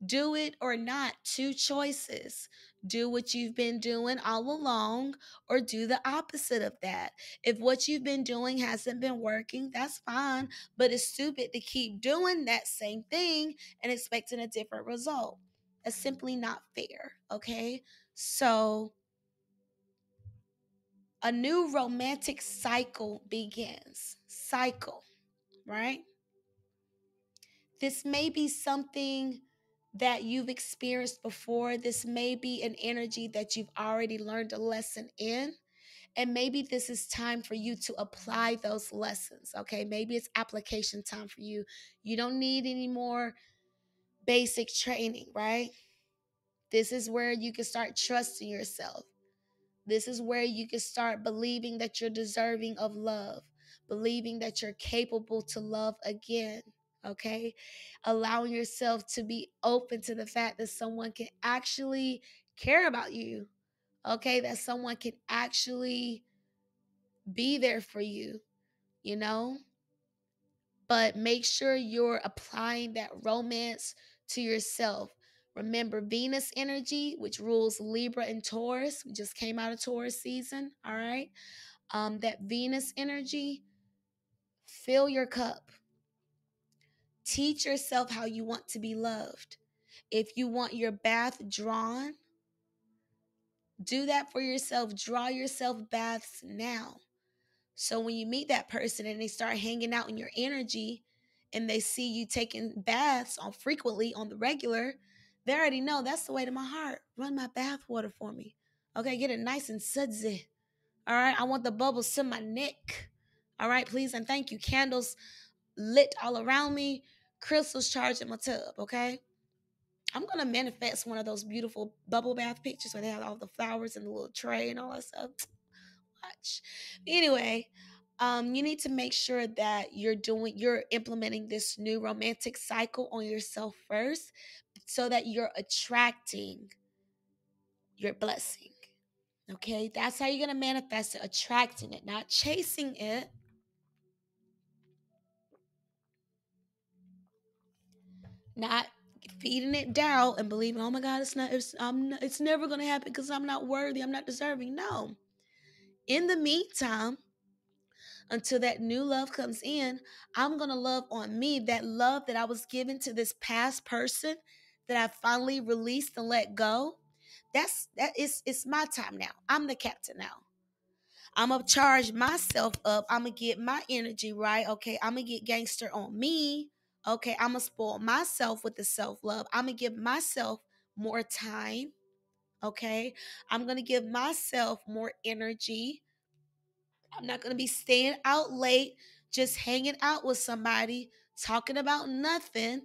Do it or not. Two choices. Do what you've been doing all along or do the opposite of that. If what you've been doing hasn't been working, that's fine, but it's stupid to keep doing that same thing and expecting a different result. That's simply not fair, okay? So, a new romantic cycle begins. Cycle, right? This may be something that you've experienced before. This may be an energy that you've already learned a lesson in. And maybe this is time for you to apply those lessons. Okay. Maybe it's application time for you. You don't need any more basic training, right? This is where you can start trusting yourself. This is where you can start believing that you're deserving of love, believing that you're capable to love again, okay? Allowing yourself to be open to the fact that someone can actually care about you, okay? That someone can actually be there for you, you know? But make sure you're applying that romance to yourself. Remember, Venus energy, which rules Libra and Taurus, we just came out of Taurus season, all right? That Venus energy, fill your cup. Teach yourself how you want to be loved. If you want your bath drawn, do that for yourself. Draw yourself baths now. So when you meet that person and they start hanging out in your energy and they see you taking baths on frequently on the regular, they already know that's the way to my heart. Run my bath water for me. Okay, get it nice and sudsy. All right, I want the bubbles to my neck. All right, please and thank you. Candles lit all around me, crystals charged in my tub, okay? I'm going to manifest one of those beautiful bubble bath pictures where they have all the flowers and the little tray and all that stuff. Watch. Anyway, you need to make sure that you're implementing this new romantic cycle on yourself first so that you're attracting your blessing. Okay, that's how you're going to manifest it, attracting it, not chasing it. Not feeding it doubt and believing, oh my God, it's never going to happen because I'm not worthy, I'm not deserving. No. In the meantime, until that new love comes in, I'm going to love on me. That love that I was given to this past person that I finally released and let go, It's my time now. I'm the captain now. I'm gonna charge myself up. I'm gonna get my energy right. Okay, I'm gonna get gangster on me. Okay, I'm gonna spoil myself with the self-love. I'm gonna give myself more time. Okay, I'm gonna give myself more energy. I'm not gonna be staying out late, just hanging out with somebody, talking about nothing,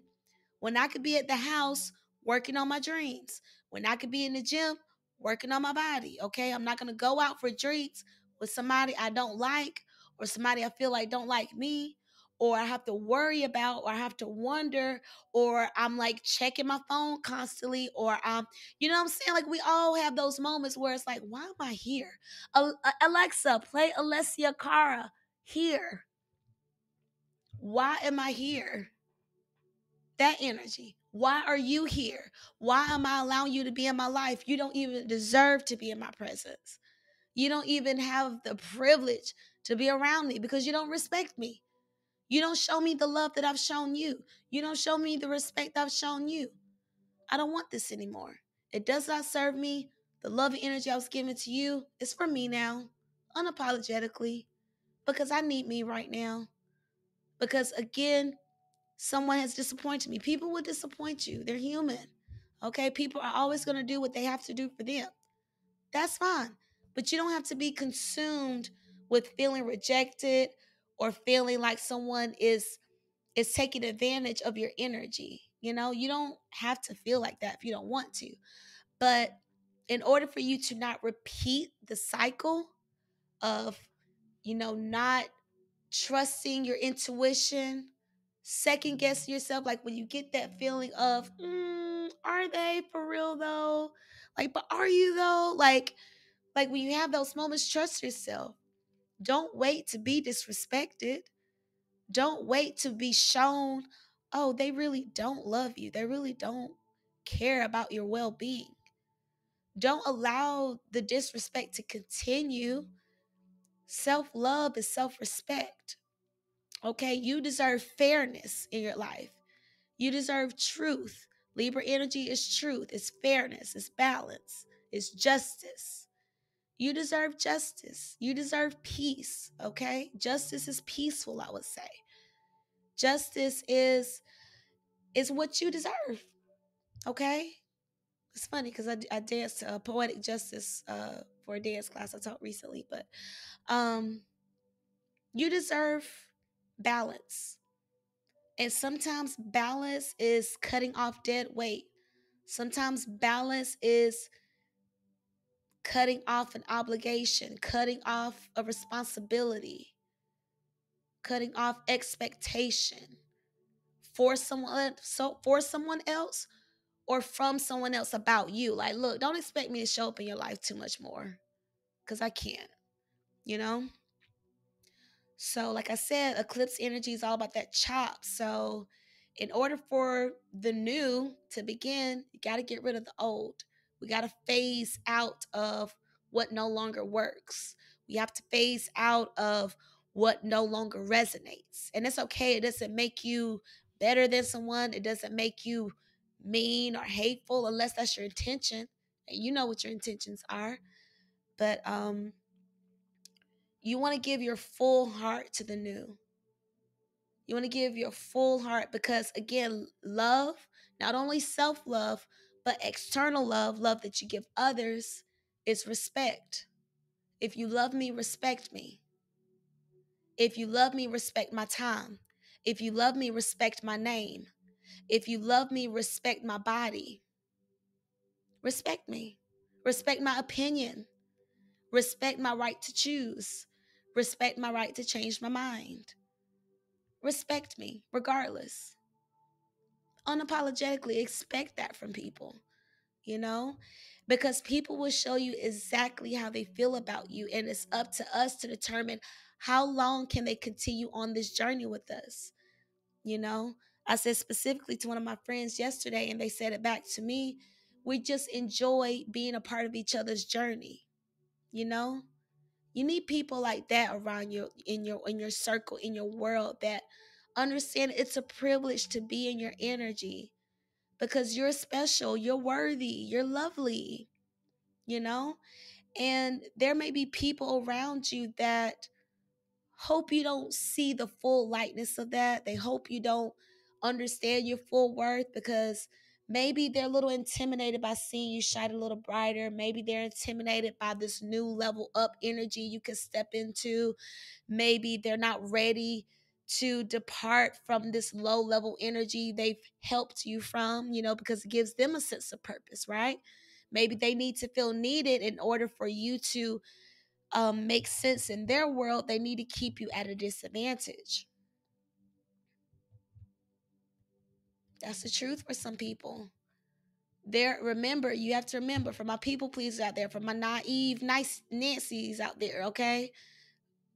when I could be at the house working on my dreams, when I could be in the gym working on my body. Okay, I'm not gonna go out for drinks with somebody I don't like, or somebody I feel like don't like me, or I have to worry about, or I have to wonder, or I'm like checking my phone constantly, or you know what I'm saying? Like, we all have those moments where it's like, why am I here? Alexa, play Alessia Cara here. Why am I here? That energy. Why are you here? Why am I allowing you to be in my life? You don't even deserve to be in my presence. You don't even have the privilege to be around me because you don't respect me. You don't show me the love that I've shown you. You don't show me the respect I've shown you. I don't want this anymore. It does not serve me. The love and energy I was giving to you is for me now, unapologetically, because I need me right now. Because again, someone has disappointed me. People will disappoint you. They're human. Okay? People are always going to do what they have to do for them. That's fine. But you don't have to be consumed with feeling rejected or feeling like someone is taking advantage of your energy. You know, you don't have to feel like that if you don't want to. But in order for you to not repeat the cycle of, not trusting your intuition, second guessing yourself, like when you get that feeling of, are they for real though? Like, but are you though? Like when you have those moments, trust yourself. Don't wait to be disrespected. Don't wait to be shown, oh, they really don't love you. They really don't care about your well-being. Don't allow the disrespect to continue. Self-love is self-respect. Okay, you deserve fairness in your life. You deserve truth. Libra energy is truth, it's fairness, it's balance, it's justice. You deserve justice. You deserve peace, okay? Justice is peaceful, I would say. Justice is what you deserve, okay? It's funny because I danced poetic justice for a dance class I taught recently, but you deserve balance. And sometimes balance is cutting off dead weight. Sometimes balance is cutting off an obligation, cutting off a responsibility, cutting off expectation for someone else or from someone else about you. Like, look, don't expect me to show up in your life too much more because I can't, you know? So, like I said, eclipse energy is all about that chop. So, in order for the new to begin, you got to get rid of the old. We got to phase out of what no longer works. We have to phase out of what no longer resonates. And it's okay. It doesn't make you better than someone. It doesn't make you mean or hateful unless that's your intention. And you know what your intentions are. But you want to give your full heart to the new. You want to give your full heart because, again, love, not only self-love, but external love, love that you give others, is respect. If you love me, respect me. If you love me, respect my time. If you love me, respect my name. If you love me, respect my body. Respect me. Respect my opinion. Respect my right to choose. Respect my right to change my mind. Respect me, regardless. Unapologetically expect that from people, you know, because people will show you exactly how they feel about you, and it's up to us to determine how long can they continue on this journey with us. You know, I said specifically to one of my friends yesterday, and they said it back to me, we just enjoy being a part of each other's journey. You know, you need people like that around you, in your circle, in your world, that understand it's a privilege to be in your energy because you're special, you're worthy, you're lovely. you know? And there may be people around you that hope you don't see the full lightness of that. They hope you don't understand your full worth, because maybe they're a little intimidated by seeing you shine a little brighter. Maybe they're intimidated by this new level up energy you can step into. Maybe they're not ready to depart from this low level energy they've helped you from, because it gives them a sense of purpose, right? Maybe they need to feel needed in order for you to make sense in their world. They need to keep you at a disadvantage. That's the truth for some people. You have to remember, for my people pleasers out there, for my naive, nice Nancy's out there, okay?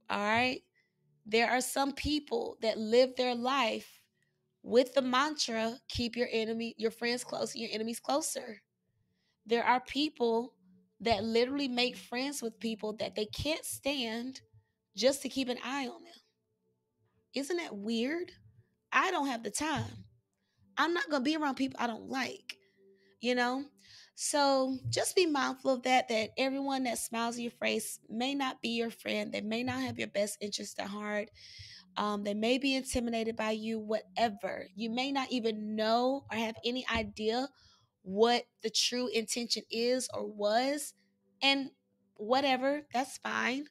All right? There are some people that live their life with the mantra, keep your friends close and your enemies closer. There are people that literally make friends with people that they can't stand just to keep an eye on them. Isn't that weird? I don't have the time. I'm not going to be around people I don't like, you know? So just be mindful of that everyone that smiles in your face may not be your friend. They may not have your best interest at heart. They may be intimidated by you, whatever. You may not even know or have any idea what the true intention is or was. And whatever, that's fine.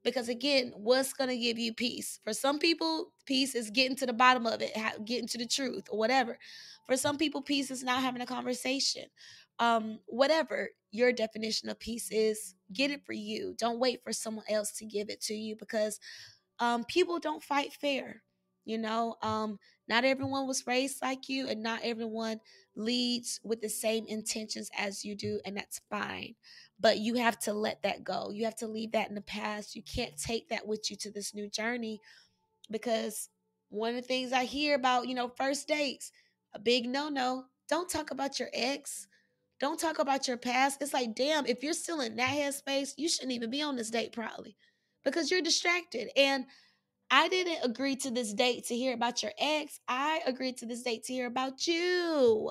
Because again, what's going to give you peace? For some people, peace is getting to the bottom of it, getting to the truth or whatever. For some people, peace is not having a conversation. Whatever your definition of peace is, get it for you. Don't wait for someone else to give it to you, because people don't fight fair. Not everyone was raised like you, and not everyone leads with the same intentions as you do, and that's fine. But you have to let that go. You have to leave that in the past. You can't take that with you to this new journey, because one of the things I hear about, first dates, a big no. Don't talk about your ex. Don't talk about your past. It's like, damn, if you're still in that headspace, you shouldn't even be on this date, probably, because you're distracted. And I didn't agree to this date to hear about your ex. I agreed to this date to hear about you.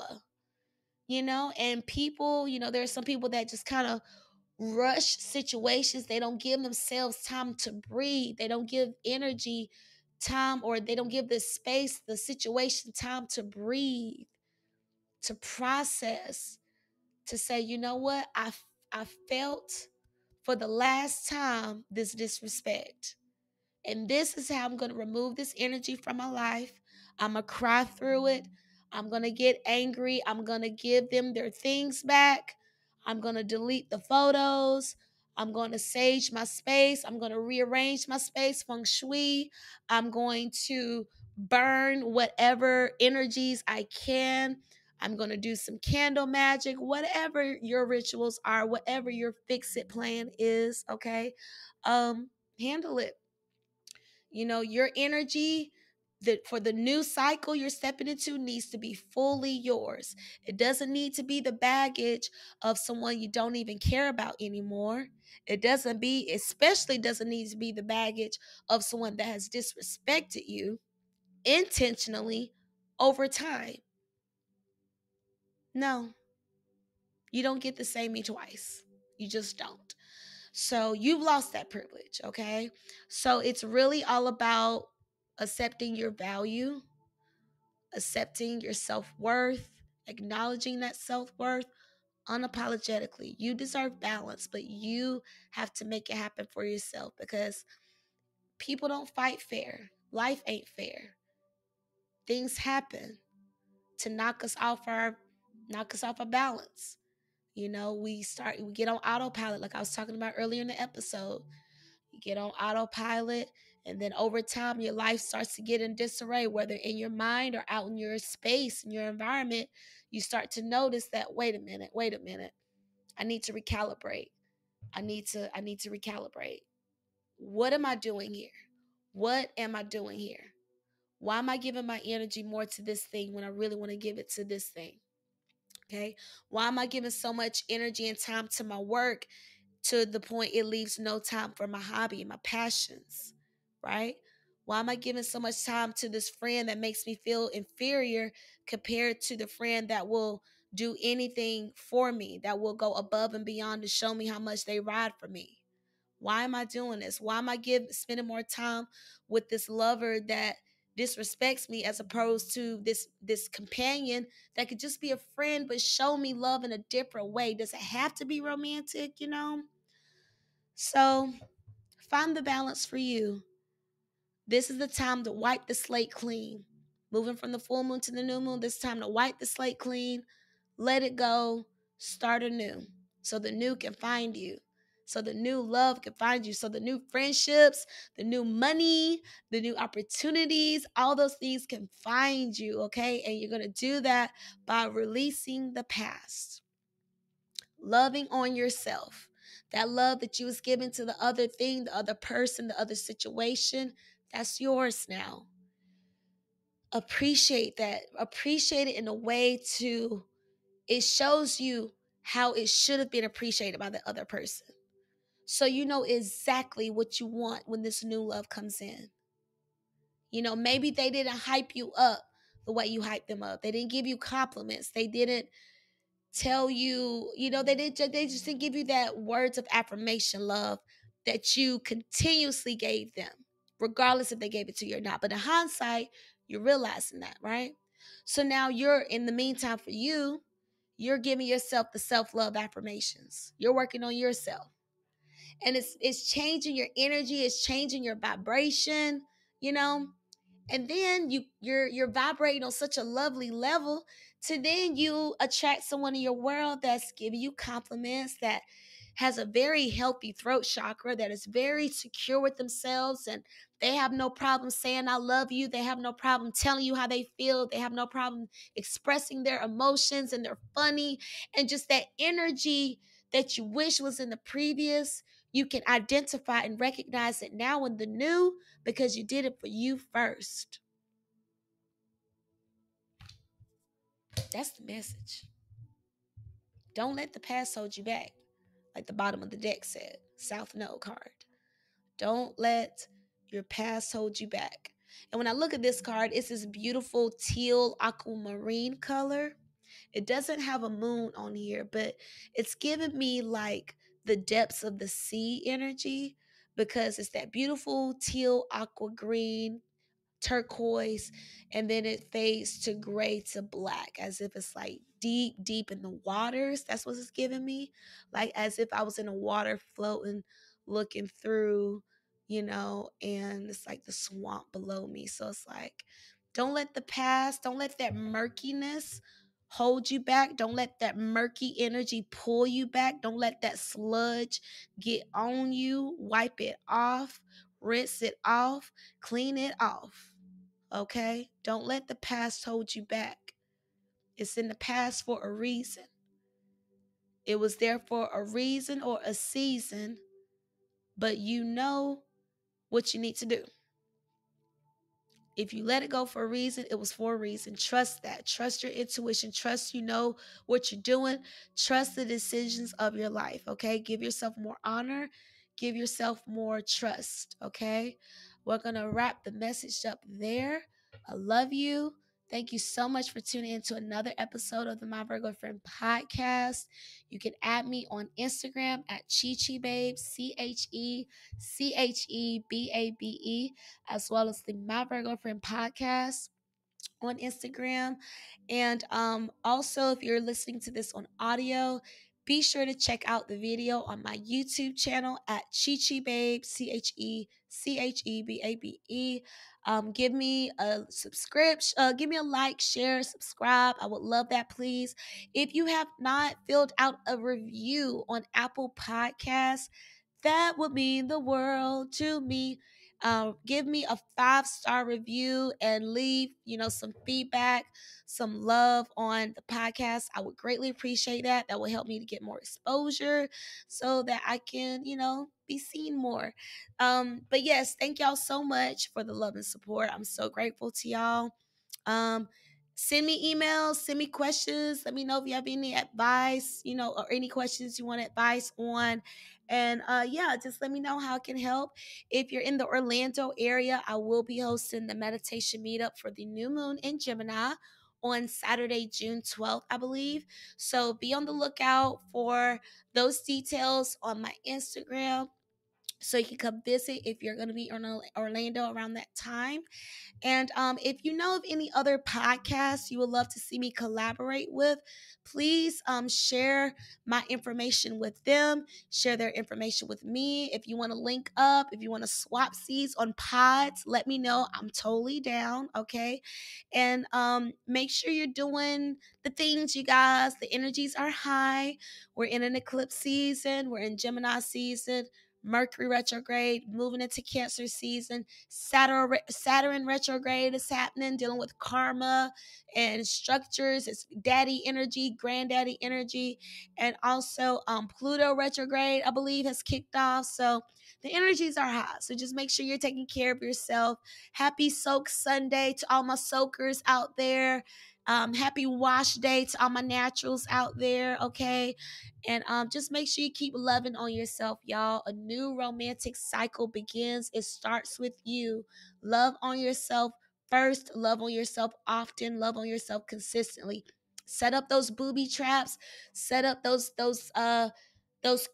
And people, there are some people that just kind of rush situations. They don't give themselves time to breathe. They don't give energy time, or they don't give the space, the situation time to breathe, to process, to say, you know what? I felt for the last time this disrespect. And this is how I'm going to remove this energy from my life. I'm going to cry through it. I'm going to get angry. I'm going to give them their things back. I'm going to delete the photos. I'm going to sage my space. I'm going to rearrange my space, feng shui. I'm going to burn whatever energies I can. I'm going to do some candle magic, whatever your rituals are, whatever your fix-it plan is, okay? Handle it. Your energy that for the new cycle you're stepping into needs to be fully yours. It doesn't need to be the baggage of someone you don't even care about anymore. Especially doesn't need to be the baggage of someone that has disrespected you intentionally over time. No, you don't get to say me twice. You just don't. So you've lost that privilege, okay? So it's really all about accepting your value, accepting your self-worth, acknowledging that self-worth unapologetically. You deserve balance, but you have to make it happen for yourself, because people don't fight fair. Life ain't fair. Things happen to knock us off our balance. We get on autopilot, like I was talking about earlier in the episode. You get on autopilot, and then over time, your life starts to get in disarray, whether in your mind or out in your space, in your environment. You start to notice that, wait a minute. I need to recalibrate. I need to recalibrate. What am I doing here? What am I doing here? Why am I giving my energy more to this thing when I really want to give it to this thing? Okay. Why am I giving so much energy and time to my work to the point it leaves no time for my hobby and my passions, right? Why am I giving so much time to this friend that makes me feel inferior compared to the friend that will do anything for me, that will go above and beyond to show me how much they ride for me. Why am I doing this? Why am I spending more time with this lover that disrespects me as opposed to this companion that could just be a friend but show me love in a different way? Does it have to be romantic, you know? So find the balance for you. This is the time to wipe the slate clean. Moving from the full moon to the new moon, this time to wipe the slate clean, let it go, start anew so the new can find you. So the new love can find you. So the new friendships, the new money, the new opportunities, all those things can find you, okay? And you're going to do that by releasing the past, loving on yourself. That love that you was given to the other thing, the other person, the other situation, that's yours now. Appreciate that. Appreciate it in a way to, it shows you how it should have been appreciated by the other person. So you know exactly what you want when this new love comes in. You know, maybe they didn't hype you up the way you hyped them up. They didn't give you compliments. They didn't tell you, they just didn't give you that words of affirmation love that you continuously gave them, regardless if they gave it to you or not. But in hindsight, you're realizing that, right? So now you're, in the meantime, for you, you're giving yourself the self-love affirmations. You're working on yourself. And it's changing your energy, it's changing your vibration, you know? And then you're vibrating on such a lovely level to then you attract someone in your world that's giving you compliments, that has a very healthy throat chakra, that is very secure with themselves, and they have no problem saying I love you. They have no problem telling you how they feel. They have no problem expressing their emotions, and they're funny, and just that energy that you wish was in the previous, you can identify and recognize it now in the new, because you did it for you first. That's the message. Don't let the past hold you back. Like the bottom of the deck said, South Node card. Don't let your past hold you back. And when I look at this card, it's this beautiful teal aquamarine color. It doesn't have a moon on here, but it's giving me like the depths of the sea energy, because it's that beautiful teal aqua green turquoise, and then it fades to gray to black, as if it's like deep deep in the waters. That's what it's giving me, like as if I was in a water floating, looking through, and it's like the swamp below me. So it's like, don't let the past, don't let that murkiness hold you back. Don't let that murky energy pull you back. Don't let that sludge get on you. Wipe it off, rinse it off, clean it off. Okay? Don't let the past hold you back. It's in the past for a reason. It was there for a reason or a season, but you know what you need to do. If you let it go for a reason, it was for a reason. Trust that. Trust your intuition. Trust you know what you're doing. Trust the decisions of your life, okay? Give yourself more honor. Give yourself more trust, okay? We're going to wrap the message up there. I love you. Thank you so much for tuning in to another episode of the My Virgo Friend podcast. You can add me on Instagram at CheChe Babe, CheCheBabe, as well as the My Virgo Friend podcast on Instagram. And also, if you're listening to this on audio, be sure to check out the video on my YouTube channel at CheChe Babe, CheCheBabe. Give me a subscription, give me a like, share, subscribe. I would love that, please. If you have not filled out a review on Apple Podcasts, that would mean the world to me. Give me a 5-star review and leave, some feedback, some love on the podcast. I would greatly appreciate that. That will help me to get more exposure so that I can, be seen more. But yes, thank y'all so much for the love and support. I'm so grateful to y'all. Send me emails, send me questions. Let me know if you have any advice, or any questions you want advice on. And just let me know how I can help. If you're in the Orlando area, I will be hosting the meditation meetup for the new moon in Gemini on Saturday, June 12th, I believe. So be on the lookout for those details on my Instagram so you can come visit if you're going to be in Orlando around that time. And if you know of any other podcasts you would love to see me collaborate with, please share my information with them, share their information with me. If you want to link up, if you want to swap seats on pods, let me know. I'm totally down, okay? And make sure you're doing the things, you guys. The energies are high. We're in an eclipse season, we're in Gemini season. Mercury retrograde, moving into Cancer season. Saturn retrograde is happening, dealing with karma and structures. It's daddy energy, granddaddy energy, and also Pluto retrograde, I believe, has kicked off. So the energies are high. So just make sure you're taking care of yourself. Happy Soak Sunday to all my soakers out there. Happy wash day to all my naturals out there. Okay. And just make sure you keep loving on yourself, y'all. A new romantic cycle begins. It starts with you. Love on yourself first. Love on yourself often. Love on yourself consistently. Set up those booby traps. Set up those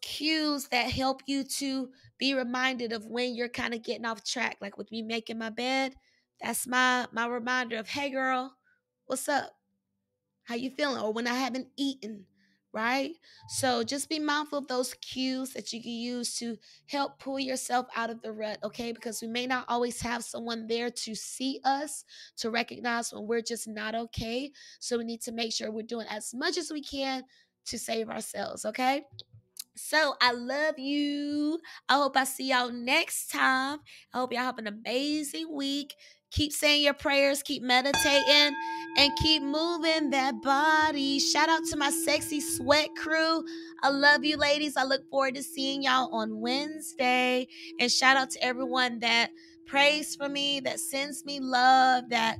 cues that help you to be reminded of when you're kind of getting off track. Like with me making my bed, that's my reminder of, hey girl, what's up? How you feeling? Or when I haven't eaten, right? So just be mindful of those cues that you can use to help pull yourself out of the rut, okay? Because we may not always have someone there to see us, to recognize when we're just not okay. So we need to make sure we're doing as much as we can to save ourselves, okay? So I love you. I hope I see y'all next time. I hope y'all have an amazing week. Keep saying your prayers, keep meditating, and keep moving that body. Shout out to my sexy sweat crew. I love you, ladies. I look forward to seeing y'all on Wednesday. And shout out to everyone that prays for me, that sends me love, that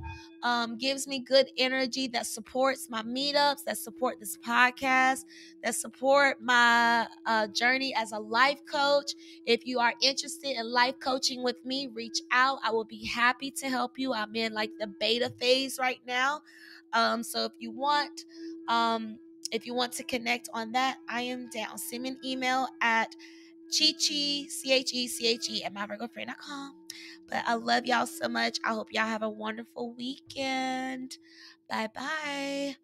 gives me good energy, that supports my meetups, that support this podcast, that support my journey as a life coach. If you are interested in life coaching with me, reach out. I will be happy to help you. I'm in like the beta phase right now. So if you want to connect on that, I am down. Send me an email at CheChe, CheChe at myvirgofriend.com. But I love y'all so much. I hope y'all have a wonderful weekend. Bye bye.